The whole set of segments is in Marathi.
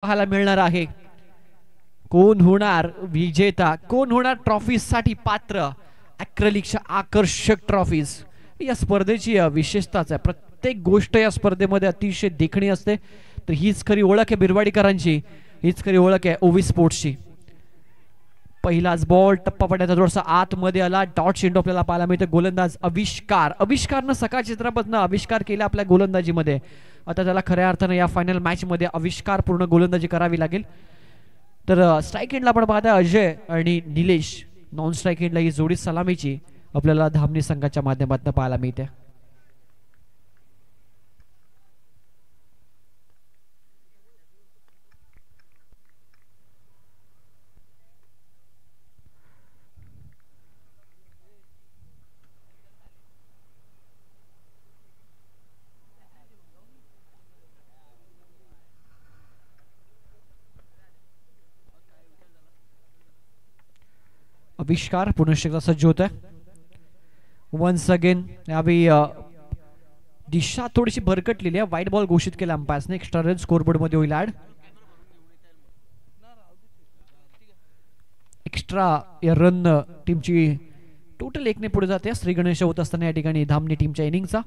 पाहायला मिळणार आहे. कोण होणार विजेता, कोण होणार ट्रॉफीसाठी पात्र. ॲक्रेलिकच्या आकर्षक ट्रॉफीज या स्पर्धेची विशेषताच आहे. प्रत्येक गोष्ट या स्पर्धेमध्ये अतिशय देखणी असते. तर हीच खरी ओळख आहे बिरवाडीकरांची, हीच खरी ओळख आहे ओवी स्पोर्ट्सची. पहिलाच बॉल टप्पा पडण्याचा थोडासा आतमध्ये आला. डॉट चेंडू आपल्याला पाहायला मिळतं. गोलंदाज आविष्कारनं सकाळ चित्रापासून आविष्कार केला आपल्या गोलंदाजीमध्ये. आता त्याला खऱ्या अर्थानं या फायनल मॅच मध्ये आविष्कार पूर्ण गोलंदाजी करावी लागेल. तर स्ट्राईक एंडला आपण पाहता अजय आणि निलेश, नॉन स्ट्राईक एंडला ही जोडी सलामीची आपल्याला धामणी संघाच्या माध्यमातून पाहायला मिळते. आविष्कार पुनश्च एकदा सज्ज होत आहे. वन्स अगेन यावेळी दिशा थोडीशी भरकटलेली आहे. व्हाईट बॉल घोषित केला अंपायर्सने. एक्स्ट्रा रन स्कोरबोर्ड मध्ये होईल ऍड. एक्स्ट्रा रन टीमची टोटल एकने पुढे जाते. श्री गणेश होत असताना या ठिकाणी धामणी टीमच्या इनिंगचा.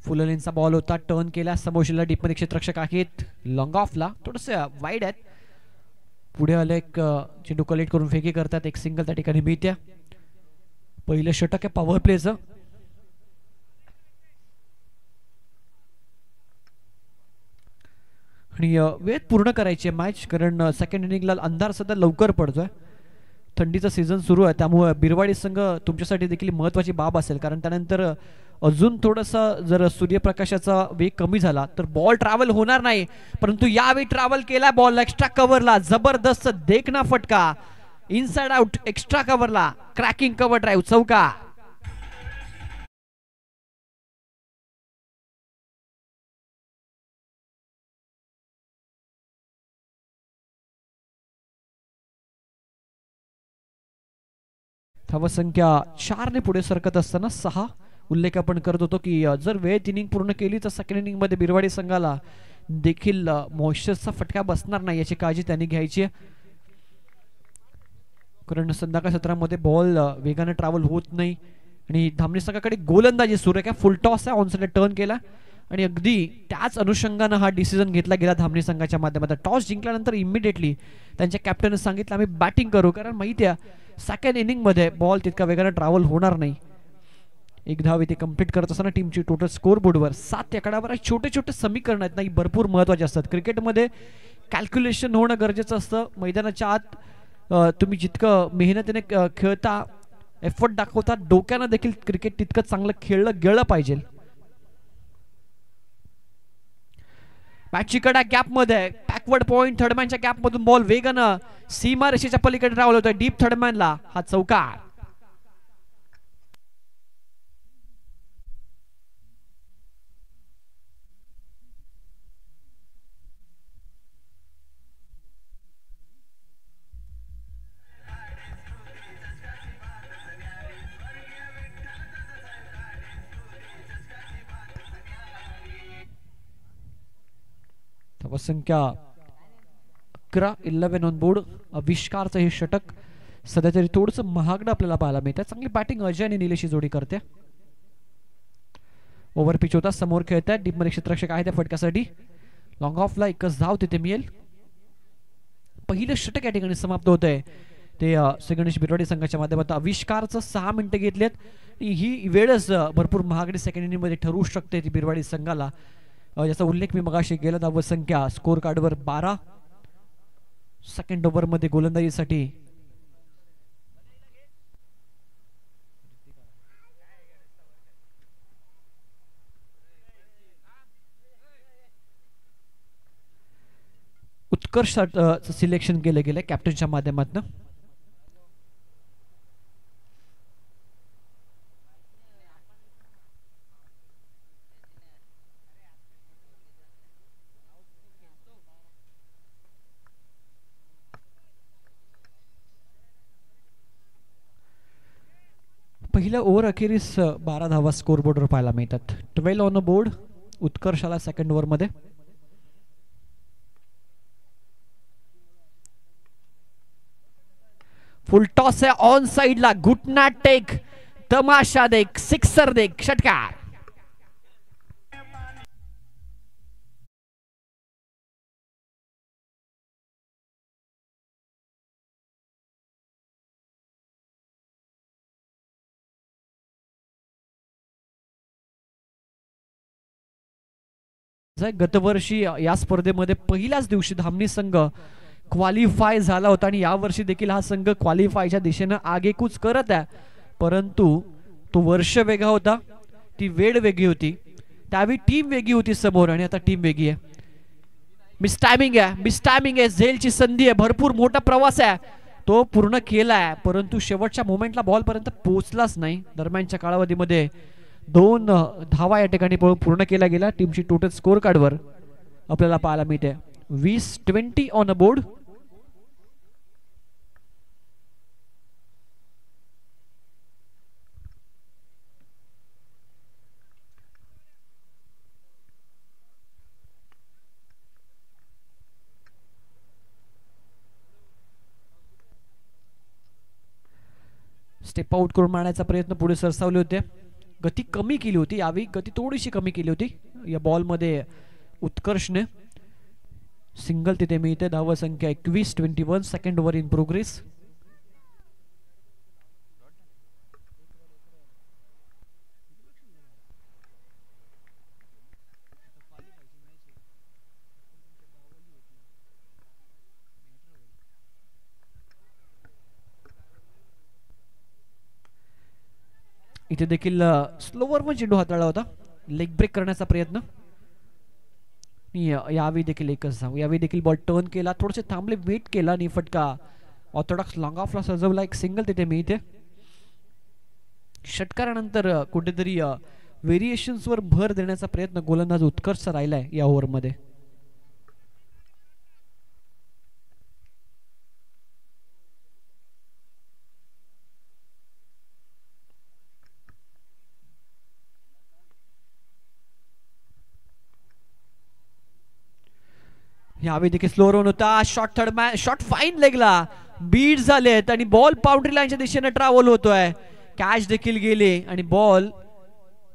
फुललेनचा बॉल होता, टर्न केला, समोरला डीपमध्ये क्षेत्ररक्षक आहेत. लॉंग ऑफला थोडस वाईड आहेत. पुढे आले एक चेंडू कलेक्ट करून फेकी करतात. एक सिंगल त्या ठिकाणी मिळते. पहिलं षटक आहे पॉवर प्लेचं. आणि वेळ पूर्ण करायची आहे मॅच, कारण सेकंड इनिंगला अंधार सध्या लवकर पडतोय. थंडीचा सीझन सुरू आहे, त्यामुळे बिरवाडी संघ तुमच्यासाठी देखील महत्वाची बाब असेल. कारण त्यानंतर अजून थोडासा जर सूर्यप्रकाशाचा वेग कमी झाला तर बॉल ट्रॅव्हल होणार नाही. परंतु यावेळी ट्रॅव्हल केला बॉल एक्स्ट्रा कव्हरला. जबरदस्त देखना फटका, इनसाइड आउट एक्स्ट्रा कव्हरला. क्रॅकिंग कव्हर ड्राईव्ह, चौका. धावसंख्या 4 ने पुढे सरकत असताना 6 उल्लेख आपण करत होतो की जर वेळेत इनिंग पूर्ण केली तर सेकंड इनिंग मध्ये बिरवाडी संघाला देखील मॉइश्चरचा फटका बसणार नाही याची काळजी त्यांनी घ्यायची आहे. कारण संध्याकाळ सत्रामध्ये बॉल वेगाने ट्रॅव्हल होत नाही. आणि धामणी संघाकडे गोलंदाजी सुरू आहे. फुल टॉस आहे, ऑनसाइड टर्न केला आणि अगदी त्याच अनुषंगानं हा डिसिजन घेतला गेला धामणी संघाच्या माध्यमातून. टॉस जिंकल्यानंतर इमिडिएटली त्यांच्या कॅप्टनने सांगितलं आम्ही बॅटिंग करू, कारण माहिती आहे सेकंड इनिंग मध्ये बॉल तितका वेगाने ट्रॅव्हल होणार नाही. एक धाव इथे कंप्लीट करत असताना टीमची टोटल स्कोर बोर्डवर 7 आकड्यावर छोटे छोटे समीकरण आहेत ना, भरपूर महत्वाचे असतात. क्रिकेटमध्ये कॅल्क्युलेशन होणं गरजेचं असतं. मैदानाच्या आत तुम्ही जितकं मेहनतीने खेळता, एफर्ट दाखवता, डोक्यानं देखील क्रिकेट तितकं चांगलं खेळलं गेलं पाहिजे. मॅचची कडा गॅप मध्ये, बॅकवर्ड पॉइंट थर्डमॅनच्या गॅप मधून बॉल वेगानं सीमा रेषेच्या पलीकडे ट्रॅव्हल होतोय. डीप थर्डमॅनला हा चौका. धावसंख्या 11 ऑन बोर्ड. आविष्कारचं हे षटक सध्या तरी थोडंसं महागडं आपल्याला पाहायला मिळतं. चांगली बॅटिंग अजय आणि निलेशी जोडी करते. ओव्हर पिच होता, समोर खेळतात, डीप मध्ये क्षेत्ररक्षक आहे त्या फटक्यासाठी. लॉंग ऑफला एकच धाव तिथे मिळेल. पहिलं षटक या ठिकाणी समाप्त होत आहे. ते श्री गणेश बिरवाडी संघाच्या माध्यमातून आविष्कारचं 6 मिनिटं घेतलेत. ही वेळच भरपूर महागडी सेकंड इनिंग मध्ये ठरवू शकते ती बिरवाडी संघाला. याचा उल्लेख मी मगाशी केला. धावसंख्या स्कोर कार्डवर 12. सेकंड ओव्हर मध्ये गोलंदाजीसाठी उत्कर्ष सिलेक्शन केलं गेलं कॅप्टनच्या माध्यमातून. पहिल्या ओव्हर अखेरीस 12 धावा स्कोर बोर्डवर पाहायला मिळतात. 12 ऑन अ बोर्ड उत्कर्षाला सेकंड ओव्हरमध्ये. फुल टॉस आहे ऑन साइडला. घुटना टेक, तमाशा देख, सिक्सर देख, षटकार. गतवर्षी या स्पर्धेमध्ये पहिल्याच दिवशी धामणी संघ क्वालिफाय झाला होता आणि यावर्षी देखील हा संघ क्वालिफायच्या दिशेनं आगेकूच करत आहे. परंतु तो वर्ष वेगळा होता, ती वेळ वेगळी होती, त्यावेळी टीम वेगळी होती समोर आणि आता टीम वेगळी आहे. मिस टायमिंग आहे, झेलची संधी आहे, भरपूर मोठा प्रवास आहे, तो पूर्ण केलाय परंतु शेवटच्या मोमेंटला बॉल पर्यंत पोहोचलाच नाही. दरम्यानच्या कालावधीमध्ये 2 धावा या ठिकाणी पूर्ण केला गेला. टीमची टोटल स्कोर कार्डवर आपल्याला पाहायला मिळते 20 on a board. Step out करून मारण्याचा प्रयत्न पुढे सरसावले होते. गती कमी केली होती यावेळी, गती थोडीशी कमी केली होती या बॉलमध्ये उत्कर्षने. सिंगल तिथे मिळते. धावा संख्या 21. Second over in progress. इथे देखील स्लोवर मध्ये चेंडू हाताळला होता. लेग ब्रेक करण्याचा प्रयत्न. यावेळी देखील एकच धाव. यावेळी देखील बॉल टर्न केला, थोडेसे थांबले, वेट केला आणि फटका ऑर्थोडॉक्स लॉंग ऑफला सजवला. एक सिंगल तिथे मिळते. षटकारानंतर कुठेतरी व्हेरिएशन्स वर भर देण्याचा प्रयत्न गोलंदाज उत्कर्ष राहिलाय या ओव्हरमध्ये. यावेळी देखील स्लो रन होता. Shot third man, shot fine लेगला बीट झालेत आणि बॉल बाउंड्री लाईनच्या दिशेने ट्रॅव्हल होतोय. कॅच देखील गेले आणि बॉल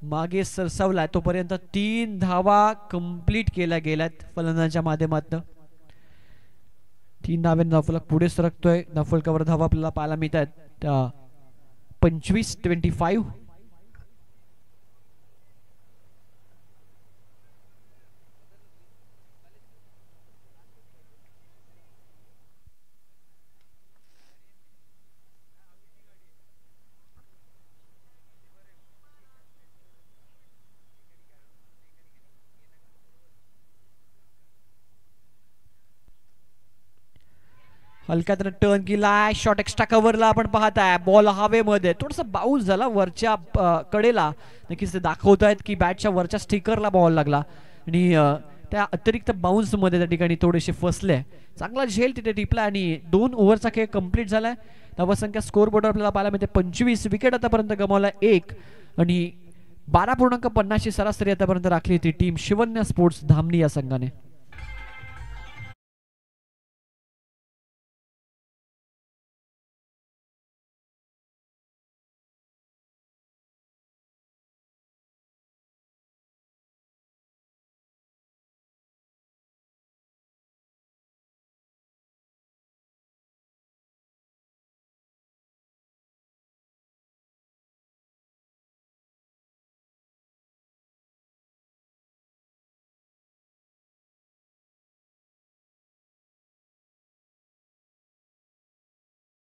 मागे सरसावलाय. तोपर्यंत 3 धावा कंप्लीट केल्या गेल्यात फलंदाजांच्या माध्यमातून. 3 धाव्यांनी धावफलक पुढे सरकतोय. धावफलकावर धावा आपल्याला पाहायला मिळतात 25. हलक्यात टर्न केलाय. शॉट एक्स्ट्रा कव्हरला आपण पाहताय. बॉल हवेमध्ये थोडासा बाउन्स झाला वरच्या कडेला. नक्कीच ते दाखवत आहेत की बॅटच्या वरच्या स्टिकरला बॉल लागला आणि त्या अतिरिक्त बाउन्स मध्ये त्या ठिकाणी थोडेसे फसले. चांगला झेल तिथे टिपला आणि 2 ओव्हरचा खेळ कंप्लीट झालाय. धावसंख्या स्कोर बोर्डवर आपल्याला पाहायला मिळते 25. विकेट आतापर्यंत गमावला 1 आणि 12.50 ची सरासरी आतापर्यंत राखली होती टीम शिवन्य स्पोर्ट्स धामणी या संघाने.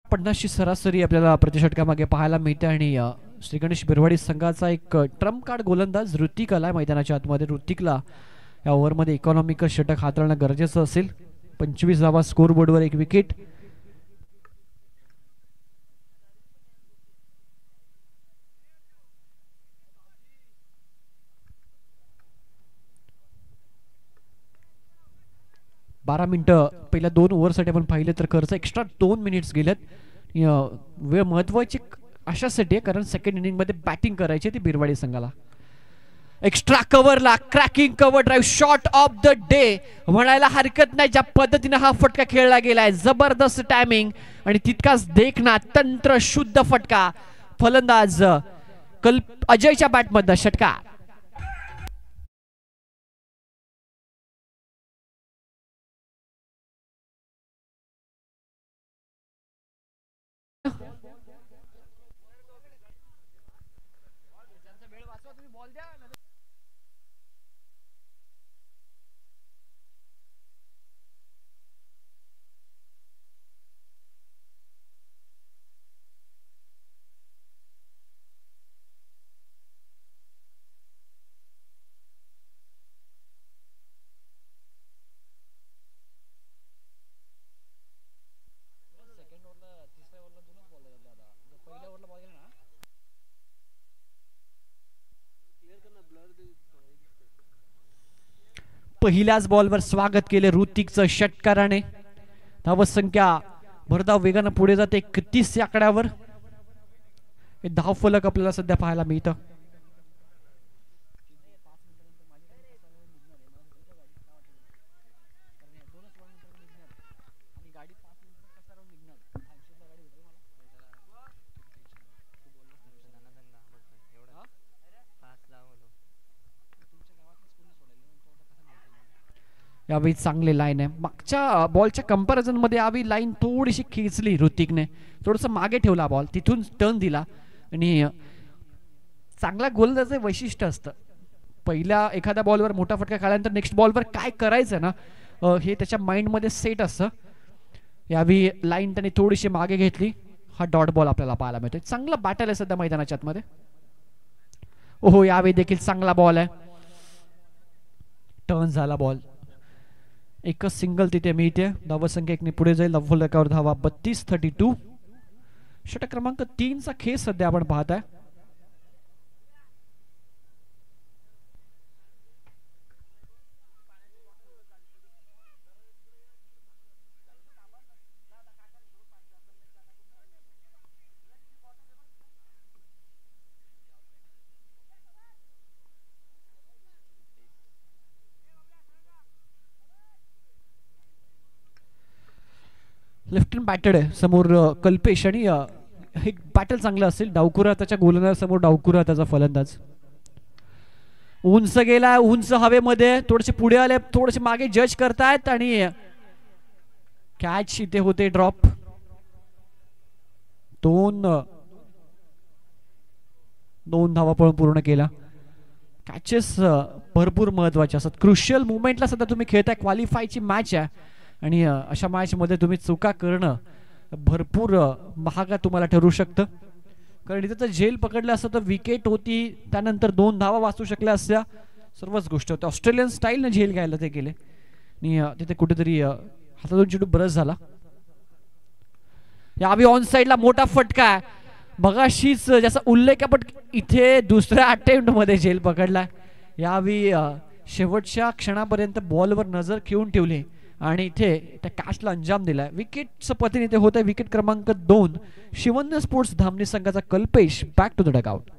पन्नासची सरासरी आपल्याला प्रतिषटकामागे पाहायला मिळते आणि श्री गणेश बिरवाडी संघाचा एक ट्रम्प कार्ड गोलंदाज ऋतिक आलाय मैदानाच्या आतमध्ये. ऋतिकला या ओव्हरमध्ये इकॉनॉमिकल षटक हाताळणं गरजेचं असेल. 25 धावा स्कोर बोर्डवर 1 विकेट. बारा मिनिटं पहिल्या 2 ओव्हरसाठी आपण पाहिले तर खर्च एक्स्ट्रा 2 मिनिट्स गेलेत. वेळ महत्वाची अशासाठी आहे कारण सेकंड इनिंग मध्ये बॅटिंग करायची ती बिरवाडी संघाला. एक्स्ट्रा कव्हरला cracking cover drive shot of the day म्हणायला हरकत नाही. ज्या पद्धतीने हा फटका खेळला गेलाय जबरदस्त टायमिंग आणि तितकाच देखना तंत्र शुद्ध फटका. फलंदाज अजयच्या बॅटमधनं षटकार. पहिल्याच बॉलवर स्वागत केले ऋतिकचं षटकाराने. धावसंख्या भरधाव वेगानं पुढे जाते 31 आकड्यावर. धाव फलक आपल्याला सध्या पाहायला मिळतं. यावेळी चांगले लाईन आहे. मागच्या बॉलच्या कंपॅरिझन मध्ये यावेळी लाईन थोडीशी खेचली ऋतिकने. थोडंसं मागे ठेवला बॉल तिथून टर्न दिला आणि चांगला गोलंदाजाचं वैशिष्ट्य असतं पहिल्या एखाद्या बॉलवर मोठा फटका खाल्यानंतर नेक्स्ट बॉलवर काय करायचं ना हे त्याच्या माइंडमध्ये सेट असतं. यावेळी लाईन त्याने थोडीशी मागे घेतली. हा डॉट बॉल आपल्याला पाहायला मिळतोय. चांगला बॅटल आहे सध्या मैदानाच्या आतमध्ये. ओहो यावेळी देखील चांगला बॉल आहे. टर्न झाला बॉल. एकच सिंगल तिथे मिळते. धावसंख्या एकने पुढे जाईल. फलकावर धावा 32-32. षटक क्रमांक 3 चा खेळ सध्या आपण पाहताय. लेफ्ट हँड बॅटेड आहे समोर कल्पेश आणि हे बॅटल चांगलं असेल. डावकुरा त्याच्या गोलंदाज समोर डावकुरा त्याचा फलंदाज. उंच गेला उंच हवेमध्ये थोडेसे पुढे आले थोडेसे मागे जज करतायत आणि कॅच इथे होते ड्रॉप. दोन धावा पळून पूर्ण केला. कॅचेस भरपूर महत्वाचे असतात. क्रुशियल मुवमेंटला सध्या तुम्ही खेळताय. क्वालिफायची मॅच आहे आणि अशा मॅच मध्ये तुम्ही चुका करणं भरपूर महागात तुम्हाला ठरू शकतं. कारण इथे तर झेल पकडलं असतं तर विकेट होती त्यानंतर 2 धावा वाचू शकल्या असत्या. सर्वच गोष्ट होत्या. ऑस्ट्रेलियन स्टाईलने झेल घ्यायला ते गेले आणि तिथे कुठेतरी हातातून चेंडू बरंच झाला. यावेळी ऑन साईडला मोठा फटका आहे. मगाशीच ज्याचा उल्लेख आपण इथे दुसऱ्या अटेम्प्ट मध्ये झेल पकडला. यावेळी शेवटच्या क्षणापर्यंत बॉलवर नजर ठेवून ठेवली आणि इथे त्या कॅचला अंजाम दिलाय. विकेटचं पतन इथे होत आहे. विकेट क्रमांक 2 शिवन्य स्पोर्ट्स धामणी संघाचा Kalpesh back to the dugout.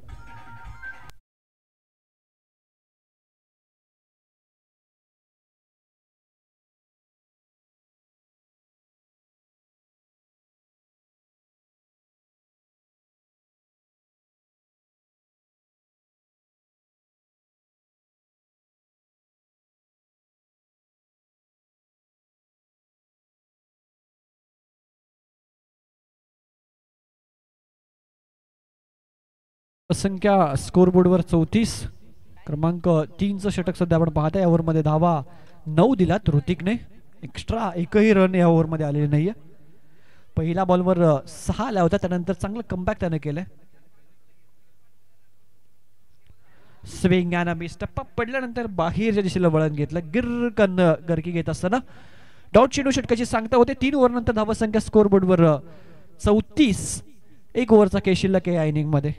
संख्या स्कोरबोर्डवर 34. क्रमांक 3चं षटक सध्या आपण पाहताय. या ओव्हरमध्ये धावा 9 दिलात ऋतिकने. एक्स्ट्रा एकही रन या ओव्हरमध्ये आलेले नाहीये. पहिल्या बॉलवर 6 आल्या होत्या त्यानंतर चांगलं कमबॅक त्याने केलंय. Swing and miss. टप्पा पडल्यानंतर बाहेरच्या दिशेला वळण घेतलं. गिरकन गरकी घेत असताना डॉट चेंडू षटकाची सांगता होते. 3 ओव्हर नंतर धावसंख्या स्कोरबोर्डवर 34. 1 ओव्हरचा खेळ शिल्लक आहे या इनिंग मध्ये.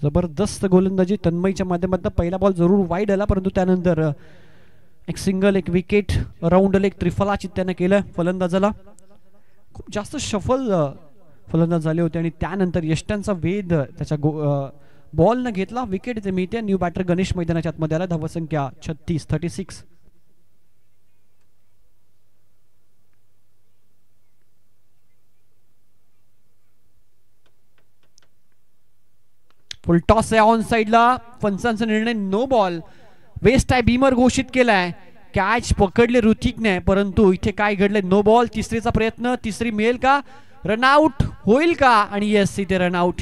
जबरदस्त गोलंदाजी तन्मयच्या माध्यमातून. पहिला बॉल जरूर वाईड आला, परंतु त्यानंतर एक सिंगल, एक विकेट, राऊंड एक त्रिफलाचित त्यानं केलं फलंदाजाला. खूप जास्त शफल फलंदाज झाले होते आणि त्यानंतर यष्ट्यांचा वेध त्याच्या बॉल न घेतला. विकेट इथे मिळते. न्यू बॅटर गणेश मैदानाच्या आतमध्ये आला. धावसंख्या 36. फुल टॉस आहे ऑन साइडला. पंचांचा निर्णय नो बॉल. वेस्ट आहे बीमर घोषित केलाय. कॅच पकडले ऋतिकने, परंतु इथे काय घडले? No ball. तिसरीचा प्रयत्न, तिसरी मिळेल का? रनआउट होईल का? आणि येस, इथे रनआउट.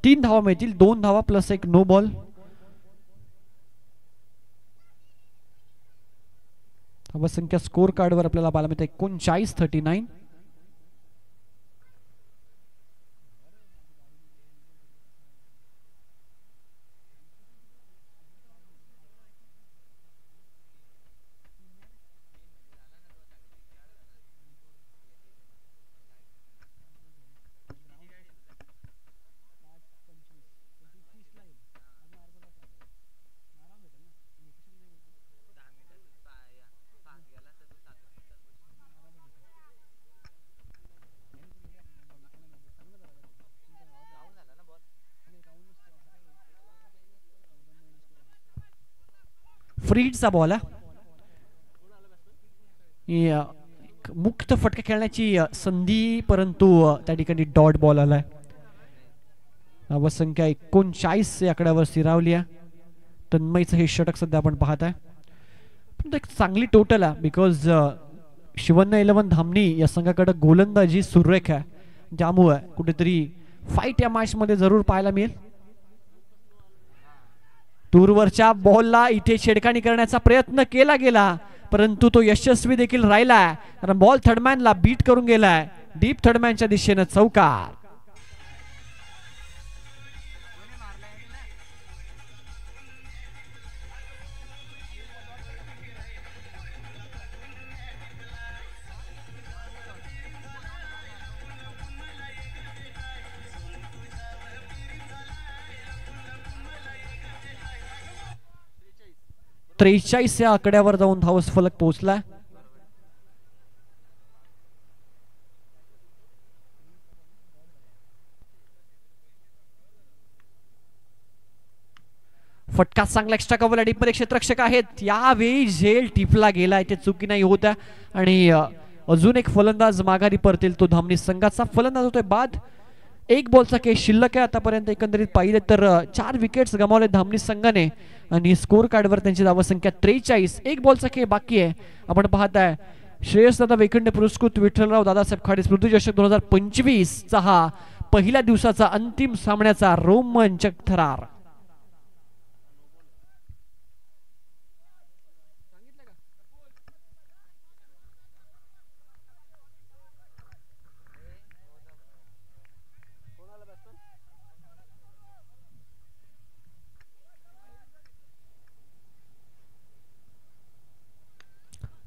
तीन धावा मिळतील. 2 धावा प्लस एक नो बॉल. धावसंख्या स्कोर कार्डवर आपल्याला पाहायला मिळते 39. फ्रीडचा बॉल आहे. मुक्त फटका खेळण्याची संधी, परंतु त्या ठिकाणी डॉट बॉल आलाय. धावसंख्या 39 या आकड्यावर स्थिरावली आहे. तन्मयचं हे षटक सध्या आपण पाहत आहे. पण एक चांगली टोटल आहे, बिकॉज शिवन्य 11 धामणी या संघाकडे गोलंदाजी सुरेख आहे. त्यामुळे कुठेतरी फाईट या मॅच मध्ये जरूर पाहायला मिळेल. दूरवरच्या बॉलला इथे छेडखानी करण्याचा प्रयत्न केला गेला, परंतु तो यशस्वी देखील राहिलाय, कारण बॉल थर्डमॅनला बीट करून गेलाय. डीप थर्डमॅनच्या दिशेने चौकार. त्रेचाळीस या आकड्यावर जाऊन धावस फलक पोहोचला. फटका चांगला एक्स्ट्रा कव्हर डीपमध्ये क्षेत्ररक्षक आहेत. यावेळी झेल टिपला गेलाय, ते चुकी नाही होत्या आणि अजून एक फलंदाज माघारी परतील. तो धामणी संघाचा फलंदाज होतोय बाद. एक बॉलचा केस शिल्लक आहे आतापर्यंत. एकंदरीत पाहिले तर 4 विकेट्स गमावले धामणी संघाने आणि स्कोर कार्डवर त्यांची धावसंख्या 43. एक बॉलचा खेळ बाकी आहे. आपण पाहताय श्रेयस दादा वेखंडे पुरस्कृत विठ्ठलराव दादासाहेब खाडे स्मृती चषक 2025 चा हा पहिल्या दिवसाचा अंतिम सामन्याचा रोमांचक थरार.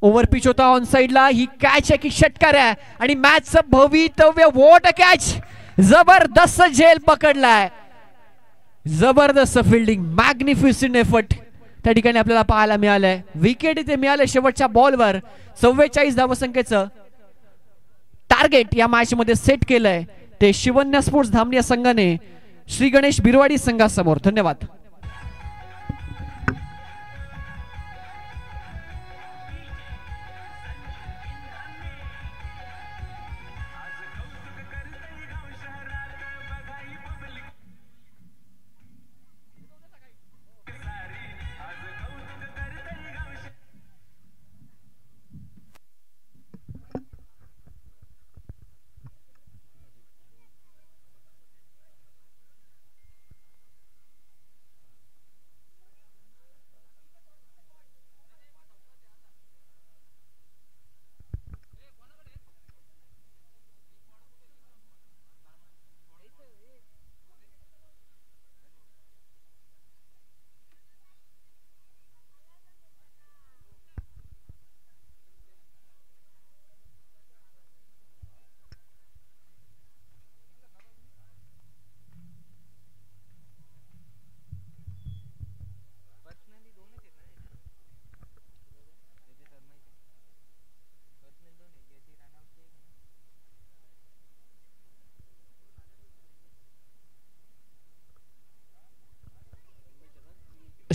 ओव्हर पिच होता ऑन साइडला. ही कॅच आहे की षटकार आहे आणि मॅचचं भवितव्य. What a catch. जबरदस्त झेल पकडलाय. जबरदस्त फिल्डिंग, मॅग्निफिसंट एफर्ट त्या ठिकाणी आपल्याला पाहायला मिळालंय. विकेट इथे मिळाले शेवटच्या बॉलवर. 44 धावसंख्येचं टार्गेट या मॅच मध्ये सेट केलंय ते शिवन्य स्पोर्ट्स धामणी संघाने श्री गणेश बिरवाडी संघासमोर. धन्यवाद.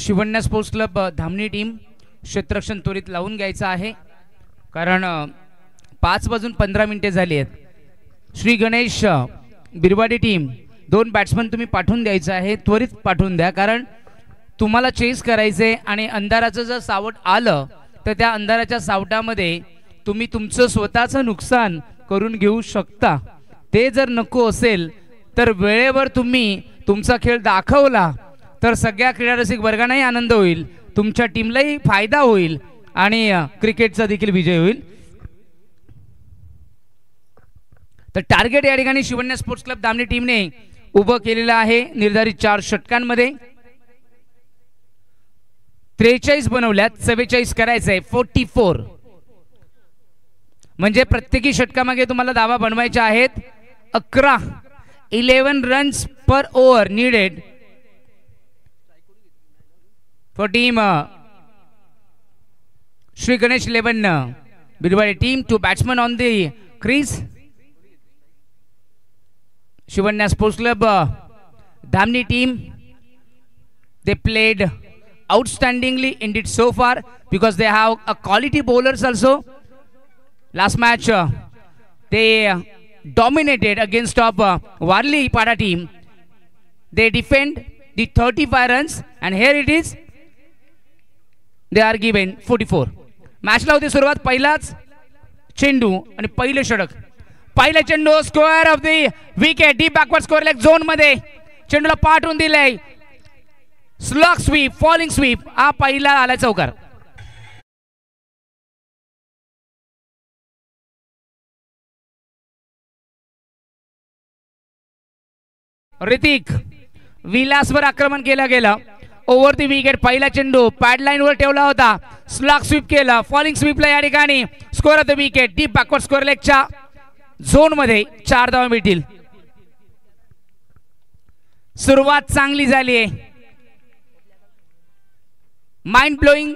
शिवण्या स्पोर्ट्स क्लब धामणी टीम क्षेत्ररक्षण त्वरित लावून घ्यायचं आहे, कारण 5:15 झाली आहेत. श्री गणेश बिरवाडी टीम 2 बॅट्समन तुम्ही पाठवून द्यायचं आहे, त्वरित पाठवून द्या, कारण तुम्हाला चेस करायचे आणि अंधाराचं जर सावट आलं तर त्या अंधाराच्या सावटामध्ये तुम्ही तुमचं स्वतःचं नुकसान करून घेऊ शकता. ते जर नको असेल तर वेळेवर तुम्ही तुमचा खेळ दाखवला तर सगळ्या क्रीडारसिक वर्गांनाही आनंद होईल, तुमच्या टीमलाही फायदा होईल आणि क्रिकेटचा देखील विजय होईल. तर टार्गेट या ठिकाणी शिवण्या स्पोर्ट्स क्लब धामणी टीमने उभं केलेलं आहे. निर्धारित 4 षटकांमध्ये 43 बनवल्यात, 44 करायचंय. 44 म्हणजे प्रत्येकी षटकामागे तुम्हाला धावा बनवायच्या आहेत. 11 runs per over needed for team Shri Ganesh 11 Birwadi team. 2 batsman on the crease. Shivanya sports club Dhamani team, they played outstandingly indeed so far because they have a quality bowlers also. Last match they dominated against of Warli Pada team. They defend the 35 runs and here it is they are given 44. Match ला होती सुरुवात. पहिलाच चेंडू आणि पहिले षटक. पहिला चेंडू square of the wicket, deep backward score leg zone मध्ये चेंडूला पाठवून दिले. स्लॉग स्वीप, फॉलिंग स्वीप, हा पहिला आला चौकार. ऋतिक विलासवर आक्रमण केलं गेलं. Over the wicket. पहिला चेंडू पॅड लाईन वर ठेवला होता, स्लॉग स्वीप केला. फॉलिंग स्वीपला या ठिकाणी square of the wicket, deep backward square लेगच्या झोन मध्ये 4 धावा मिळतील. सुरुवात चांगली झाली आहे. माइंड ब्लोईंग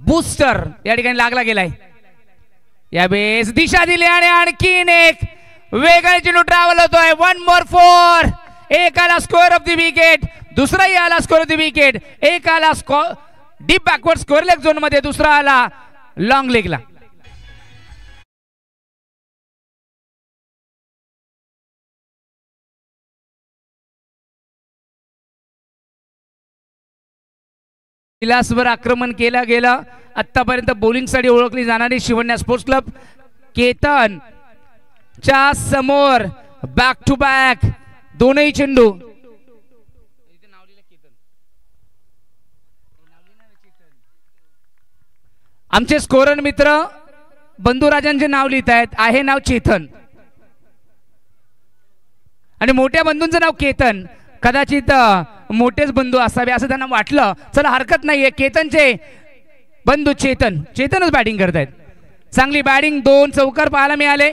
बूस्टर या ठिकाणी लागला गेलाय. यावेळेस दिशा दिली आणि आणखीन एक वेगळा चेंडू ट्रॅव्हल होतोय. 1 more 4. एक आला स्कोअर ऑफ द विकेट, दुसराही आला स्कोअर ऑफ द विकेट. एक आला deep backward score leg zone मध्ये, दुसरा आला लॉंग लेगला. विलासवर आक्रमण केला गेला. आतापर्यंत बॉलिंग साठी ओळखली जाणारी शिवण्या स्पोर्ट्स क्लब केतन च्या समोर बॅक टू बॅक दोनही चेंडू. आमचे स्कोरर मित्र बंधुराजांचे नाव लिहित आहेत. आहे नाव चेतन आणि मोठ्या बंधूंचं नाव केतन. कदाचित मोठेच बंधू असावे असं त्यांना वाटलं. चला हरकत नाहीये. केतनचे बंधू चेतनच बॅटिंग करतायत. चांगली बॅटिंग, 2 चौकार पाहायला मिळाले.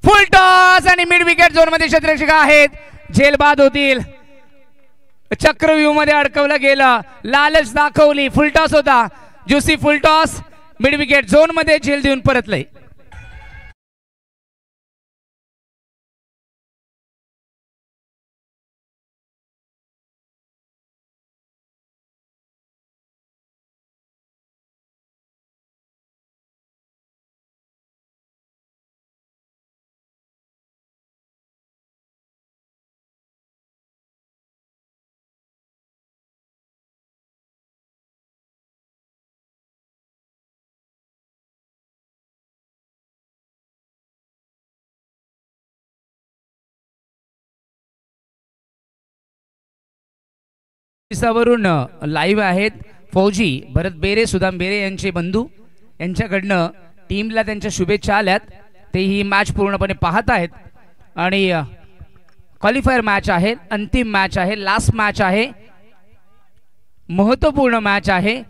फुल टॉस आणि मिड विकेट झोन मध्ये क्षेत्ररक्षक आहेत, झेल बाद होतील. चक्रव्यूह मध्ये अडकवलं गेलं, लालच दाखवली. फुल टॉस होता, ज्युसी फुल टॉस. मिड विकेट झोन मध्ये झेल देऊन परतले. वरून लाईव्ह आहेत फौजी भरत बेरे, सुदाम बेरे यांचे बंधू. यांच्याकडनं टीमला त्यांच्या शुभेच्छा आल्यात. ते ही मॅच पूर्णपणे पाहत आहेत आणि क्वालिफायर मॅच आहे, अंतिम मॅच आहे, लास्ट मॅच आहे, महत्वपूर्ण मॅच आहे.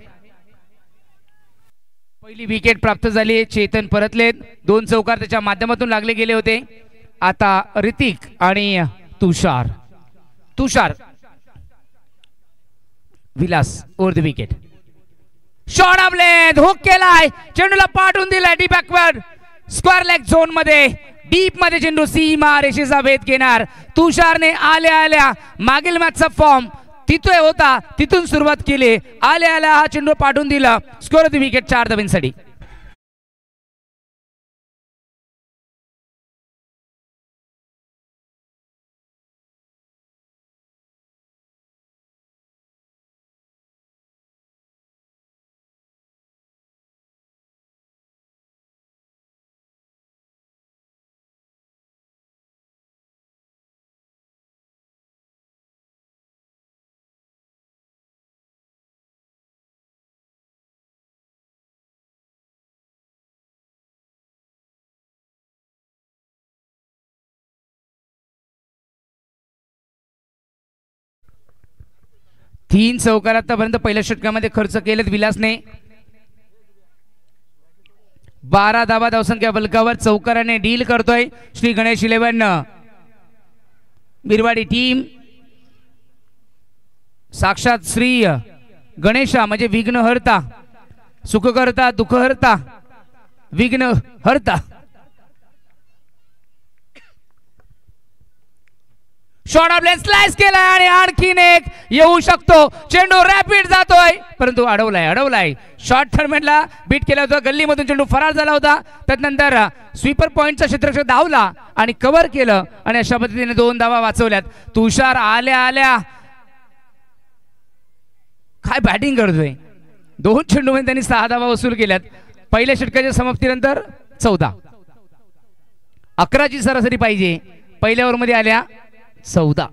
पहिली विकेट प्राप्त झाली. चेतन परतलेत. 2 चौकार त्याच्या माध्यमातून लागले गेले होते. आता ऋतिक आणि Tushar Vilas over the wicket. Short of length hook केलाय, चेंडूला पाठवून दिलाय deep backward square leg zone मध्ये. डीप मध्ये चेंडू सीमा रेषेचा भेद घेणार. तुषारने आल्या आल्या मागील मॅचचा फॉर्म तिथे होता तिथून सुरुवात केली. आल्या आल्या हा चेंडू पाठवून दिला. Score of the wicket 4 धावांसाठी. तीन चौकार आतापर्यंत पहिल्या षटकामध्ये खर्च केलेत विलासने. 12 धावा धावसंख्या बलकावर चौकाराने डील करतोय श्री गणेश 11. बिरवाडी टीम साक्षात श्री गणेशा म्हणजे विघ्न हरता, सुख करता, दुःख हरता, विघ्न हरता. शॉर्ट ऑफ लेन स्लाइस केलाय आणि आणखीन एक येऊ शकतो. चेंडू रॅपिड जातोय परंतु अडवलाय. शॉर्ट टर्मिनला बीट केला होता. गल्लीमधून चेंडू फरार झाला होता. त्यानंतर स्वीपर पॉइंटचा क्षेत्ररक्षक धावला आणि कव्हर केलं आणि अशा पद्धतीने 2 धावा वाचवल्यात. तुषार आल्या आल्या काय बॅटिंग करतोय. 2 चेंडूमध्ये त्यांनी 6 धावा वसूल केल्यात. पहिल्या षटकाच्या समाप्तीनंतर 14. 11ची सरासरी पाहिजे. पहिल्या ओव्हरमध्ये आल्या 14.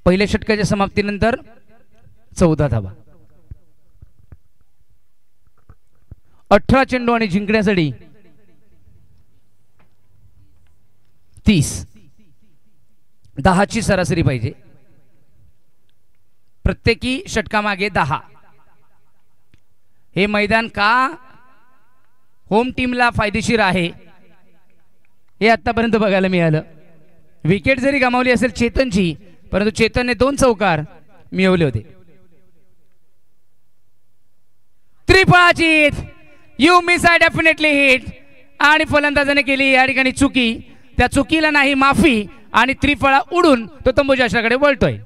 पहिल्या षटकाच्या समाप्तीनंतर 14 धावा. 18 चेंडू आणि जिंकण्यासाठी 30. 10ची सरासरी पाहिजे. प्रत्येकी षटकामागे 10. हे मैदान का होम टीमला फायदेशीर आहे हे आतापर्यंत बघायला मिळालं. विकेट जरी गमावली असेल चेतनची परंतु चेतनने 2 चौकार मिळवले होते. त्रिफळाची you miss I definitely hit आणि फलंदाजाने केली या ठिकाणी चुकी. त्या चुकीला नाही माफी आणि त्रिफळा उडून तो तंबूजाकडे वळतोय.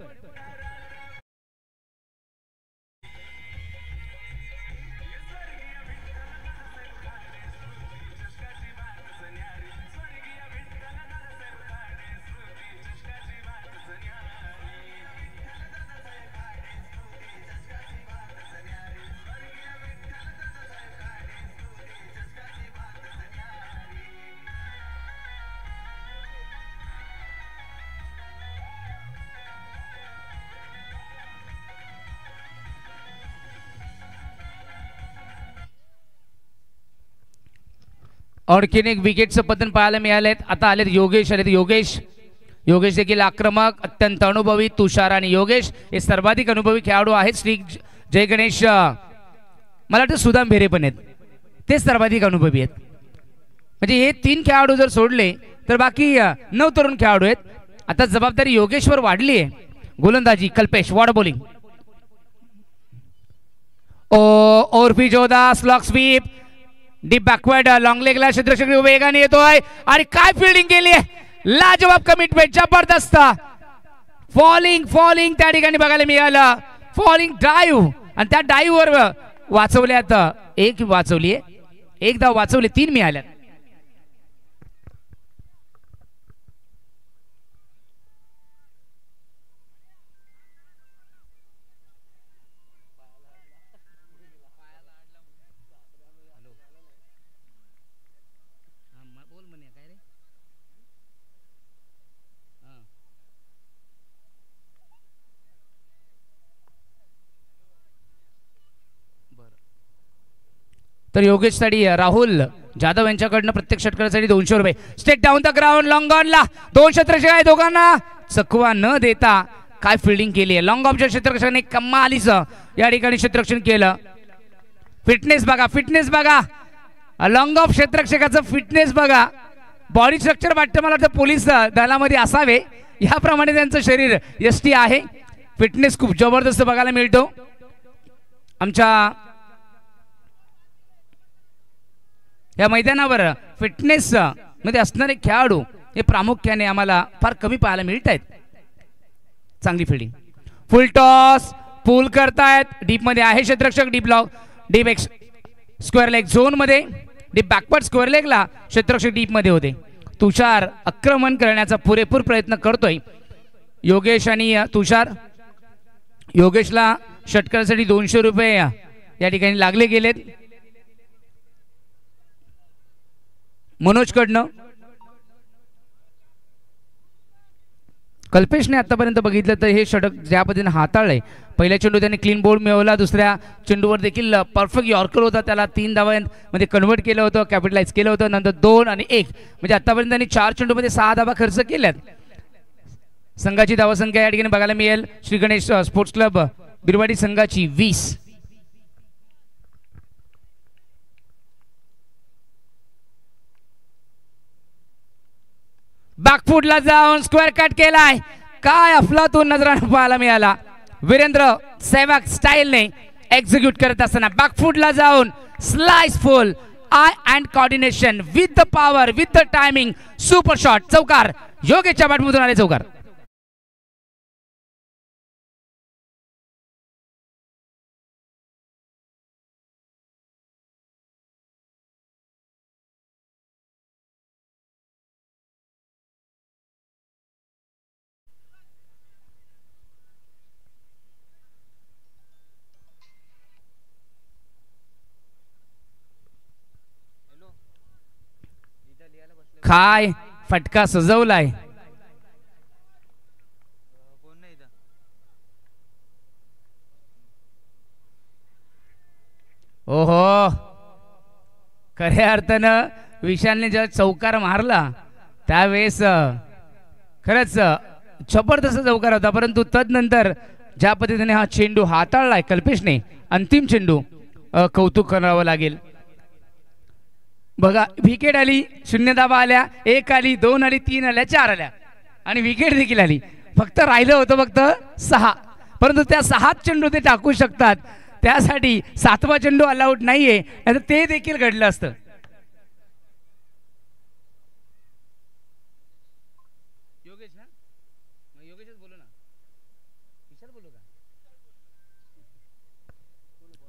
आणखीन एक विकेटचं पतन पाहायला मिळालेत. आता आलेत योगेश आलेत. योगेश देखील आक्रमक, अत्यंत अनुभवी. तुषार आणि योगेश हे सर्वाधिक अनुभवी खेळाडू आहेत. श्री जय गणेश मला वाटतं सुदाम भेरे पण आहेत, ते सर्वाधिक अनुभवी आहेत. म्हणजे हे 3 खेळाडू जर सोडले तर बाकी 9 तरुण खेळाडू आहेत. आता जबाबदारी योगेशवर वाढली आहे. गोलंदाजी कल्पेश, वॉड बॉलिंग. और भी जोरदार slog sweep, deep backward, long लेगला क्षेत्ररक्षक वेगाने येतोय आणि काय फिल्डिंग केली आहे. लाजवाब कमिटमेंट, जबरदस्त फॉलिंग त्या ठिकाणी बघायला मिळालं. फॉलिंग ड्राईव्ह आणि त्या ड्राईव्ह वर वाचवल्यात. 1 वाचवली, 1 धाव वाचवले, 3 मिळाल्यात. तर योगेश साठी राहुल जाधव यांच्याकडनं प्रत्येक षटकासाठी 200 रुपये. Straight down the ground, long ऑनला 2 क्षेत्ररक्षक आहे. दोघांना चकवा न देता काय फिल्डिंग केली आहे. लॉंग ऑफच्या क्षेत्ररक्षकाने कमालीचं या ठिकाणी क्षेत्ररक्षण केलं. फिटनेस बघा, लॉंग ऑफ क्षेत्ररक्षकाचं फिटनेस बघा. बॉडी स्ट्रक्चर वाटतं मला वाटतं पोलीस दलामध्ये असावे, याप्रमाणे त्यांचं शरीर यष्टी आहे. फिटनेस खूप जबरदस्त बघायला मिळतो आमच्या या मैदानावर. फिटनेस मध्ये असणारे खेळाडू हे प्रामुख्याने आम्हाला फार कमी पाहायला मिळत आहेत. चांगली फिल्डिंग. फुल टॉस पुल करतायत. डीप मध्ये आहे क्षेत्ररक्षक. Deep lock deep ex square leg zone मध्ये. डीप बॅकवर्ड स्क्वेअर लेगला क्षेत्ररक्षक डीप मध्ये होते. तुषार आक्रमण करण्याचा पुरेपूर प्रयत्न करतोय. योगेश आणि तुषार. योगेशला षटकारासाठी 200 रुपये या ठिकाणी लागले गेलेत. मनोज कडनं. कल्पेशने आतापर्यंत बघितलं तर हे षटक ज्या पद्धतीने हाताळलंय. पहिल्या चेंडू त्याने क्लीन बोल्ड मिळवला. दुसऱ्या चेंडूवर देखील परफेक्ट यॉर्कर होता. त्याला 3 धावांमध्ये कन्वर्ट केलं होतं. कॅपिटलाइज केलं होतं. नंतर 2 आणि 1 म्हणजे आतापर्यंत त्यांनी 4 चेंडूमध्ये 6 धावा खर्च केल्यात. संघाची धावसंख्या या ठिकाणी बघायला मिळेल. श्री गणेश स्पोर्ट्स क्लब बिरवाडी संघाची 20. बॅकफुटला जाऊन स्क्वेअर कट केलाय. काय अफलातून नजराने पाहायला मिळाला. वीरेंद्र सेहवाग स्टाईलने एक्झिक्यूट करत असताना बॅकफुटला जाऊन slice full I and coordination with the power with the timing. Super shot. चौकार. योगेशच्या बॅटमधून आले चौकार. काय फटका सजवलाय. ओहो खऱ्या अर्थानं विशालने जेव्हा चौकार मारला त्यावेळेस खरंच जबरदस्त चौकार होता. परंतु तदनंतर ज्या पद्धतीने हा चेंडू हाताळलाय कल्पेशने अंतिम चेंडू कौतुक करावं लागेल. बघा विकेट आली. 0 धावा आल्या. 1 आली 2 आली 3 आल्या 4 आल्या आणि विकेट देखील आली. फक्त राहिलं होतं फक्त 6. परंतु त्या 6 चेंडू ते टाकू शकतात. त्यासाठी 7वा चेंडू अलाउड नाहीये. नाहीतर ते देखील घडलं असतं.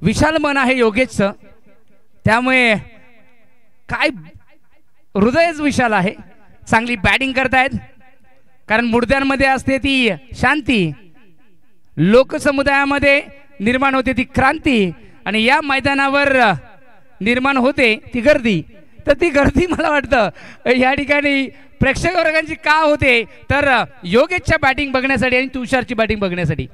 विशाल मन आहे योगेशचं. त्यामुळे काय हृदयच विशाल आहे. चांगली बॅटिंग करतायत. कारण मुर्द्यांमध्ये असते ती शांती. लोकसमुदायामध्ये निर्माण होते ती क्रांती. आणि या मैदानावर निर्माण होते ती गर्दी. तर ती गर्दी मला वाटतं या ठिकाणी प्रेक्षक वर्गांची का होते तर योगेशच्या बॅटिंग बघण्यासाठी आणि तुषारची बॅटिंग बघण्यासाठी.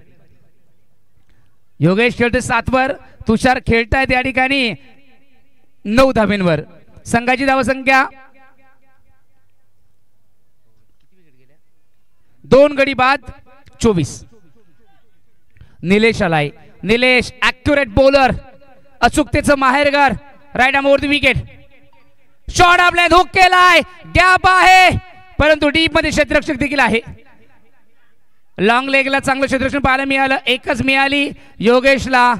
योगेश खेळते 7 वर. तुषार खेळतायत या ठिकाणी 9 धाब्यांवर. संघाची धावसंख्या 2 गडी बाद 24. निलेश आलाय. Nilesh accurate bowler. अचूकतेचं माहेरघर. Right arm over the wicket. Shot आपल्या हुक केलाय. गॅप आहे परंतु डीप मध्ये क्षेत्ररक्षक देखील आहे. लॉंग लेगला चांगलं क्षेत्ररक्षण पाहायला मिळालं. एकच मिळाली योगेशला.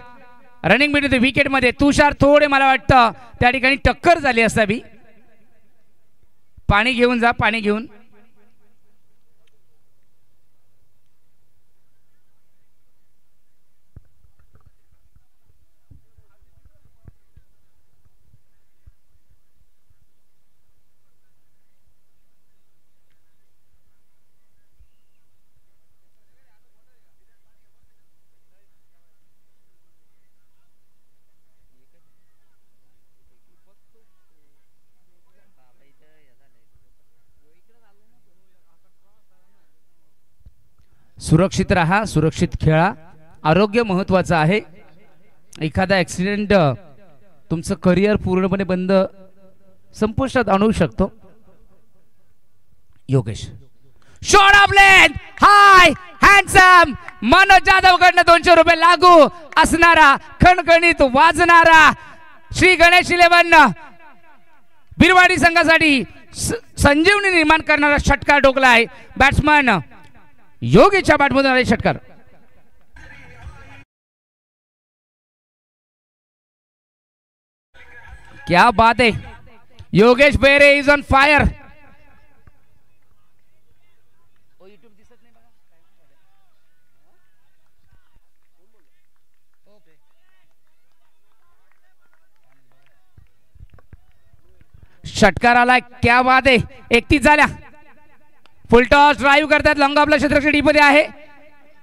रनिंग मिड विकेट मध्ये तुषार थोडे मला वाटतं त्या ठिकाणी टक्कर झाली असावी. पाणी घेऊन जा. पाणी घेऊन. सुरक्षित राहा. सुरक्षित खेळा. आरोग्य महत्वाचं आहे. एखादा ऍक्सिडेंट तुमचं करिअर पूर्णपणे बंद संपुष्टात आणू शकतो. Yogesh shot of length high handsome. Manoj Jadhav कडनं 200 रुपये लागू असणारा खणखणीत वाजणारा श्री गणेश 11 बिरवाडी संघासाठी संजीवनी निर्माण करणारा षटकार ठोकलाय. बॅट्समन योगेशच्या बॅटमधून आले षटकार. क्या बात है, योगेश बेरे इज ऑन फायर. षटकार आलाय, क्या बात आहे. 31 झाल्या. फुल टॉस ड्राईव्ह करतात. लॉंग आपल्या क्षेत्ररक्षण डीपमध्ये आहे.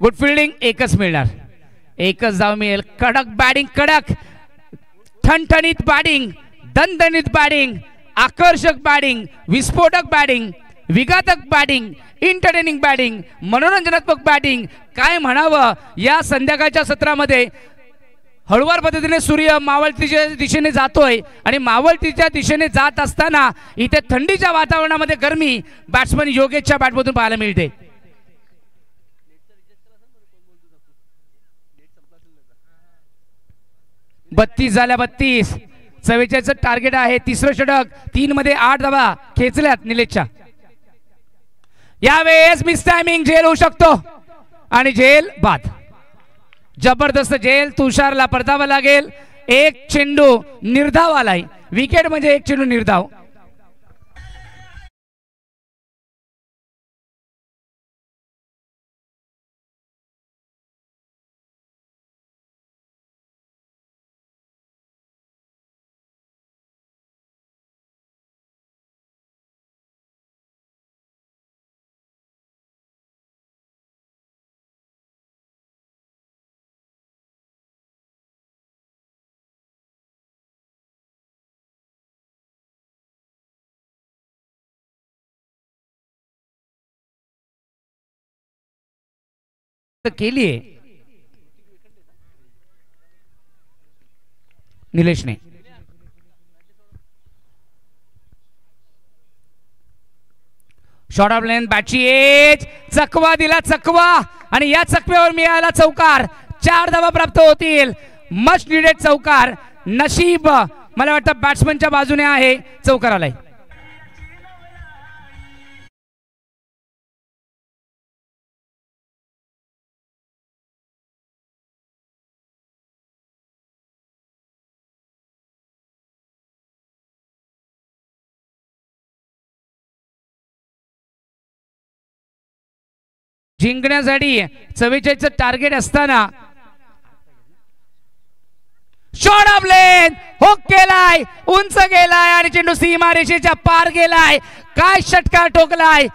Good fielding. एकच मिळणार, एकच धाव मिळेल. कडक बॅटिंग, कडक ठणठणीत बॅटिंग, दणदणीत बॅटिंग, आकर्षक बॅटिंग, विस्फोटक बॅटिंग, विघातक बॅटिंग, एंटरटेनिंग बॅटिंग, मनोरंजनात्मक बॅटिंग. काय म्हणावं या संध्याकाळच्या सत्रामध्ये. हळुवार पद्धतीने सूर्य मावळतीच्या दिशेने जातोय आणि मावळतीच्या दिशेने जात असताना इथे थंडीच्या वातावरणामध्ये गरमी बॅट्समन योगेशच्या बॅटमधून पाहायला मिळते. बत्तीस झाल्या. 32. 44 टार्गेट आहे. तिसरं षटक. 3 मध्ये 8 धावा खेचल्यात निलेशच्या. यावेळेस मिस टायमिंग झेल होऊ शकतो आणि झेल बाद. जबरदस्त झेल. तुषारला परतावा लागेल. एक चेंडू निर्धाव आलाय. विकेट म्हणजे एक चेंडू निर्धाव. केली निलेशने. शॉर्ट ऑफ लेंथ बॅटची एज. चकवा दिला, चकवा, आणि या चकव्यावर मिळाला चौकार. 4 धावा प्राप्त होतील. मस्ट नीडेड चौकार. नशीब मला वाटतं बॅट्समनच्या बाजूने आहे. चौकार आलाय. जिंकण्यासाठी 44 टार्गेट असताना शॉट ऑफ लेन हुक केलाय, उंच गेलाय आणि चेंडू सीमारेषेच्या पार गेलाय. काय षटकार ठोकलाय.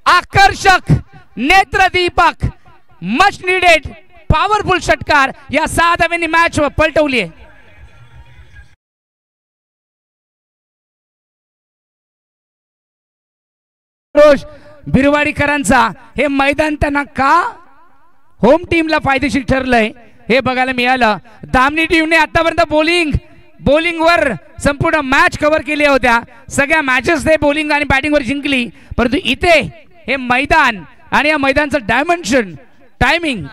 आकर्षक, नेत्रदीपक, मच नीडेड, पॉवरफुल षटकार या 6 धावांनी मॅच पलटवली आहे. बिरवाडीकरांचा हे मैदान त्यांना का होम टीमला फायदेशीर ठरलंय हे बघायला मिळालं. दामनी टीमने आतापर्यंत बॉलिंगवर संपूर्ण मॅच कव्हर केल्या होत्या. सगळ्या मॅचेस ते बॉलिंग आणि बॅटिंगवर जिंकली. परंतु इथे हे मैदान आणि या मैदानाचं डायमेन्शन, टायमिंग,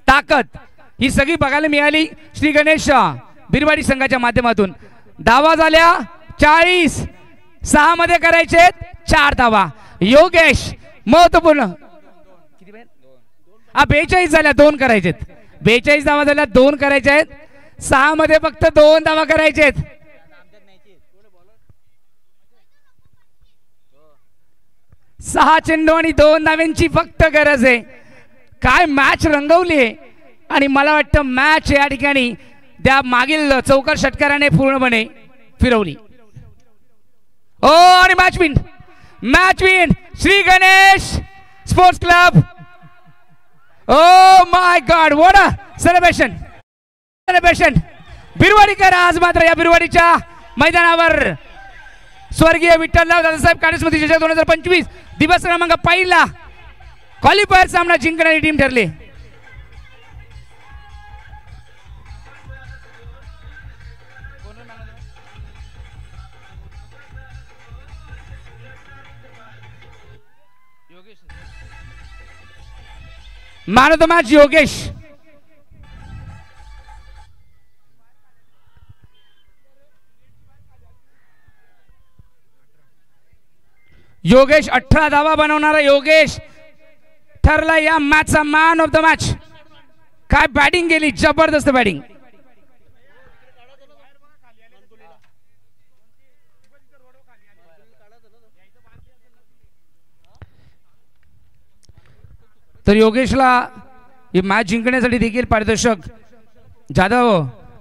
ताकद ही सगळी बघायला मिळाली श्री गणेश बिरवाडी संघाच्या माध्यमातून. धावा झाल्या 40. 6 मध्ये करायचे 4 धावा. योगेश महत्वपूर्ण 42 झाल्या, 2 करायचेत. 42 धावा झाल्या, 2 करायचे आहेत. 6 मध्ये फक्त 2 धावा करायचे आहेत. 6 चेंडू आणि 2 धाव्यांची फक्त गरज आहे. काय मॅच रंगवली आहे आणि मला वाटतं मॅच या ठिकाणी त्या मागील चौकार षटकाराने पूर्णपणे फिरवली. ओ आणि match win, match win Shri Ganesh sports club. Oh my god, what a celebration, celebration. बिरवाडीकर आज मात्र या बिरवाडीच्या मैदानावर स्वर्गीय विठ्ठलराव दादासाहेब काळे स्मृती चषक 2025 दिवस क्रमांक 1 ला क्वालिफायर सामना जिंकणारी टीम ठरली. Man of the match Yogesh. Yogesh 18 धावा बनवणारा योगेश ठरला या मॅचचा मॅन ऑफ द मॅच. काय बॅटिंग केली, जबरदस्त बॅटिंग. तर योगेशला ही मॅच जिंकण्यासाठी देखील पारितोषिक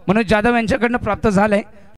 मनोज जाधव यांच्याकडनं प्राप्त झालंय.